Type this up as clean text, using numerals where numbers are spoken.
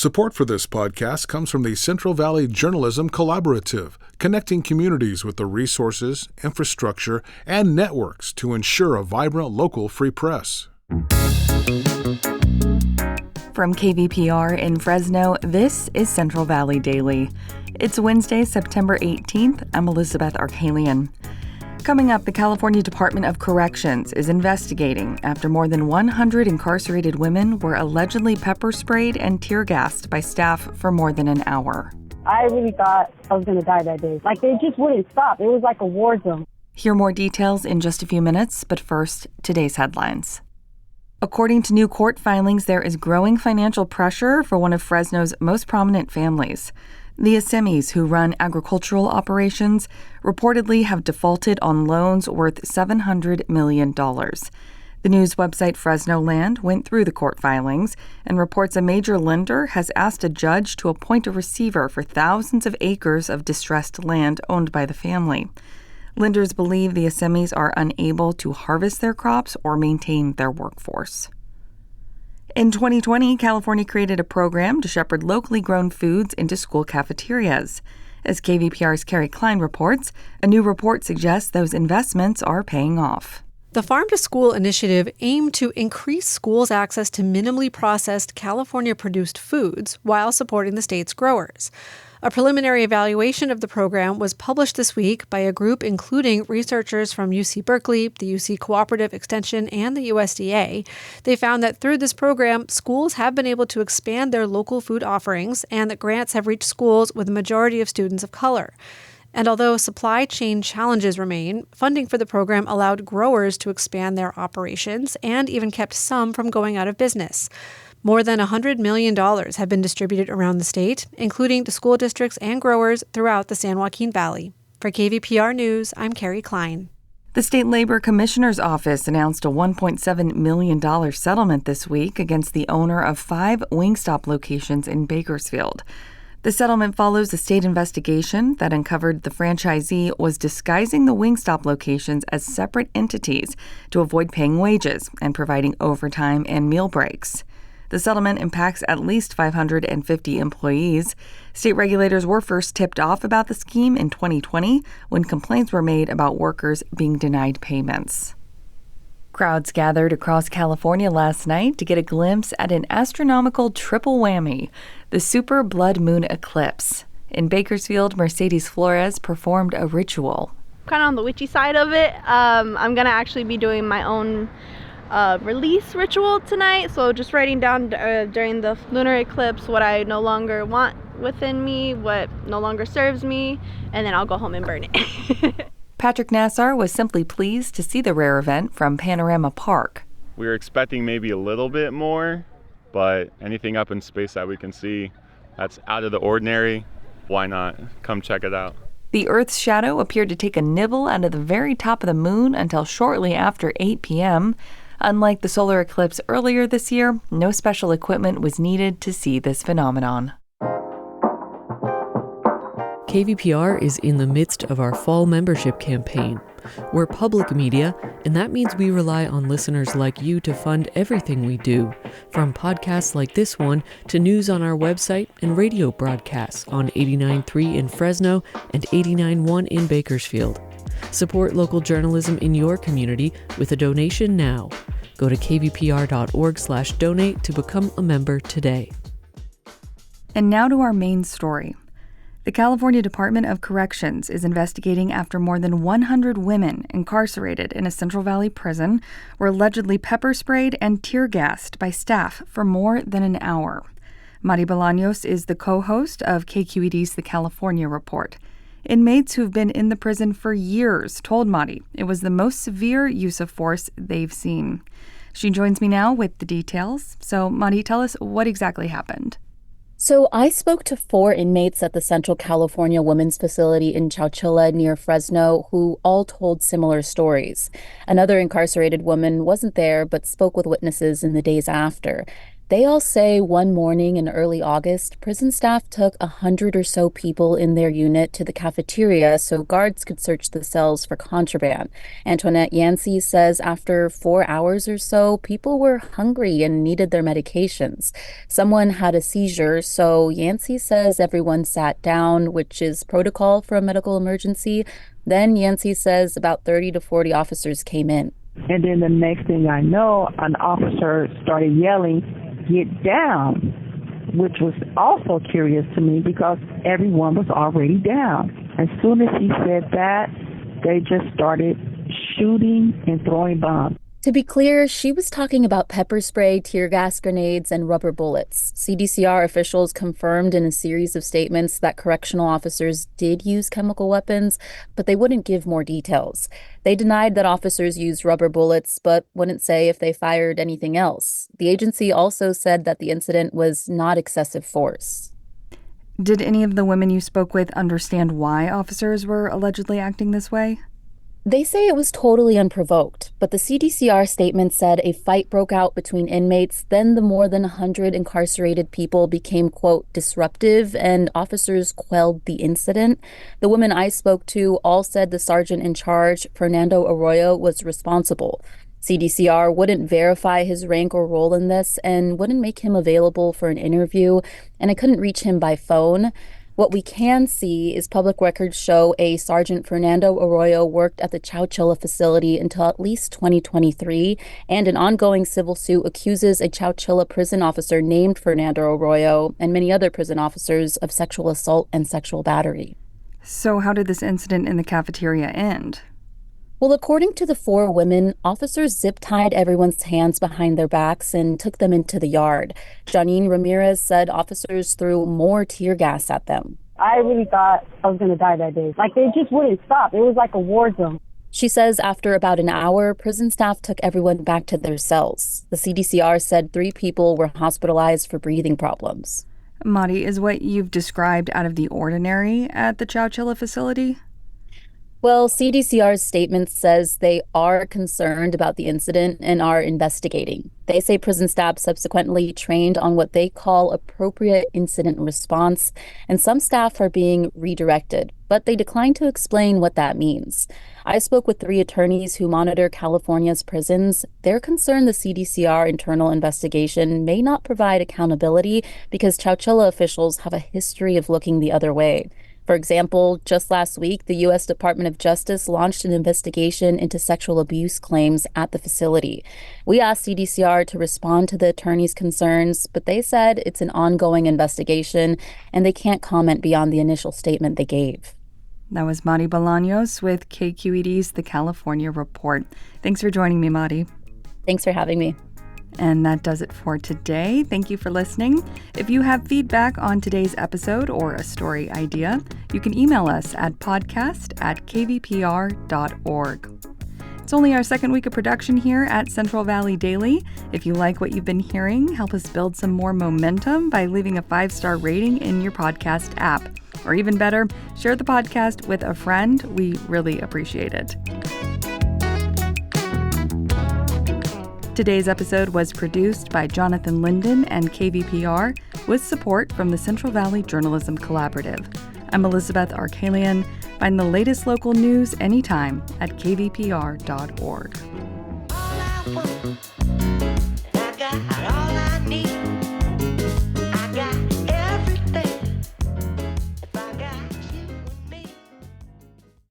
Support for this podcast comes from the Central Valley Journalism Collaborative, connecting communities with the resources, infrastructure, and networks to ensure a vibrant local free press. From KVPR in Fresno, this is Central Valley Daily. It's Wednesday, September 18th. I'm Elizabeth Arkalian. Coming up, the California Department of Corrections is investigating after more than 100 incarcerated women were allegedly pepper sprayed and tear gassed by staff for more than an hour. I really thought I was going to die that day. They just wouldn't stop. It was like a war zone. Hear more details in just a few minutes, but first, today's headlines. According to new court filings, there is growing financial pressure for one of Fresno's most prominent families. The Assemis, who run agricultural operations, reportedly have defaulted on loans worth $700 million. The news website Fresno Land went through the court filings and reports a major lender has asked a judge to appoint a receiver for thousands of acres of distressed land owned by the family. Lenders believe the Assemis are unable to harvest their crops or maintain their workforce. In 2020, California created a program to shepherd locally grown foods into school cafeterias. As KVPR's Carrie Klein reports, a new report suggests those investments are paying off. The Farm to School initiative aimed to increase schools' access to minimally processed California-produced foods while supporting the state's growers. A preliminary evaluation of the program was published this week by a group including researchers from UC Berkeley, the UC Cooperative Extension, and the USDA. They found that through this program, schools have been able to expand their local food offerings and that grants have reached schools with a majority of students of color. And although supply chain challenges remain, funding for the program allowed growers to expand their operations and even kept some from going out of business. More than $100 million have been distributed around the state, including to school districts and growers throughout the San Joaquin Valley. For KVPR News, I'm Carrie Klein. The State Labor Commissioner's Office announced a $1.7 million settlement this week against the owner of 5 Wingstop locations in Bakersfield. The settlement follows a state investigation that uncovered the franchisee was disguising the Wingstop locations as separate entities to avoid paying wages and providing overtime and meal breaks. The settlement impacts at least 550 employees. State regulators were first tipped off about the scheme in 2020 when complaints were made about workers being denied payments. Crowds gathered across California last night to get a glimpse at an astronomical triple whammy, the super blood moon eclipse. In Bakersfield, Mercedes Flores performed a ritual. Kind of on the witchy side of it. I'm going to actually be doing my own release ritual tonight, so just writing down during the lunar eclipse what I no longer want within me, what no longer serves me, and then I'll go home and burn it. Patrick Nassar was simply pleased to see the rare event from Panorama Park. We were expecting maybe a little bit more, but anything up in space that we can see that's out of the ordinary, why not? Come check it out. The Earth's shadow appeared to take a nibble out of the very top of the moon until shortly after 8 p.m. Unlike the solar eclipse earlier this year, no special equipment was needed to see this phenomenon. KVPR is in the midst of our fall membership campaign. We're public media, and that means we rely on listeners like you to fund everything we do, from podcasts like this one to news on our website and radio broadcasts on 89.3 in Fresno and 89.1 in Bakersfield. Support local journalism in your community with a donation now. Go to kvpr.org/donate to become a member today. And now to our main story. The California Department of Corrections is investigating after more than 100 women incarcerated in a Central Valley prison were allegedly pepper sprayed and tear gassed by staff for more than an hour. Madi Bolanos is the co-host of KQED's The California Report. Inmates who've been in the prison for years told Madi it was the most severe use of force they've seen. She joins me now with the details. So, Madi, tell us what exactly happened. So I spoke to 4 inmates at the Central California Women's Facility in Chowchilla near Fresno who all told similar stories. Another incarcerated woman wasn't there but spoke with witnesses in the days after. They all say one morning in early August, prison staff took 100 or so people in their unit to the cafeteria so guards could search the cells for contraband. Antoinette Yancey says after 4 hours or so, people were hungry and needed their medications. Someone had a seizure, so Yancey says everyone sat down, which is protocol for a medical emergency. Then Yancey says about 30 to 40 officers came in. And then the next thing I know, an officer started yelling, "Get down," which was also curious to me because everyone was already down. As soon as he said that, they just started shooting and throwing bombs. To be clear, she was talking about pepper spray, tear gas grenades, and rubber bullets. CDCR officials confirmed in a series of statements that correctional officers did use chemical weapons, but they wouldn't give more details. They denied that officers used rubber bullets, but wouldn't say if they fired anything else. The agency also said that the incident was not excessive force. Did any of the women you spoke with understand why officers were allegedly acting this way? They say it was totally unprovoked, but the CDCR statement said a fight broke out between inmates, then the more than 100 incarcerated people became, quote, disruptive, and officers quelled the incident. The women I spoke to all said the sergeant in charge, Fernando Arroyo, was responsible. CDCR wouldn't verify his rank or role in this and wouldn't make him available for an interview, and I couldn't reach him by phone. What we can see is public records show a Sergeant Fernando Arroyo worked at the Chowchilla facility until at least 2023, and an ongoing civil suit accuses a Chowchilla prison officer named Fernando Arroyo and many other prison officers of sexual assault and sexual battery. So how did this incident in the cafeteria end? Well, according to the 4 women, officers zip-tied everyone's hands behind their backs and took them into the yard. Janine Ramirez said officers threw more tear gas at them. I really thought I was going to die that day. Like, they just wouldn't stop. It was like a war zone. She says after about an hour, prison staff took everyone back to their cells. The CDCR said 3 people were hospitalized for breathing problems. Madi, is what you've described out of the ordinary at the Chowchilla facility? Well, CDCR's statement says they are concerned about the incident and are investigating. They say prison staff subsequently trained on what they call appropriate incident response, and some staff are being redirected, but they declined to explain what that means. I spoke with 3 attorneys who monitor California's prisons. They're concerned the CDCR internal investigation may not provide accountability because Chowchilla officials have a history of looking the other way. For example, just last week, the U.S. Department of Justice launched an investigation into sexual abuse claims at the facility. We asked CDCR to respond to the attorneys' concerns, but they said it's an ongoing investigation and they can't comment beyond the initial statement they gave. That was Madi Bolanos with KQED's The California Report. Thanks for joining me, Madi. Thanks for having me. And that does it for today. Thank you for listening. If you have feedback on today's episode or a story idea, you can email us at podcast@kvpr.org. It's only our second week of production here at Central Valley Daily. If you like what you've been hearing, help us build some more momentum by leaving a 5-star rating in your podcast app. Or even better, share the podcast with a friend. We really appreciate it. Today's episode was produced by Jonathan Linden and KVPR with support from the Central Valley Journalism Collaborative. I'm Elizabeth Arkalian. Find the latest local news anytime at kvpr.org. All I want, I got all I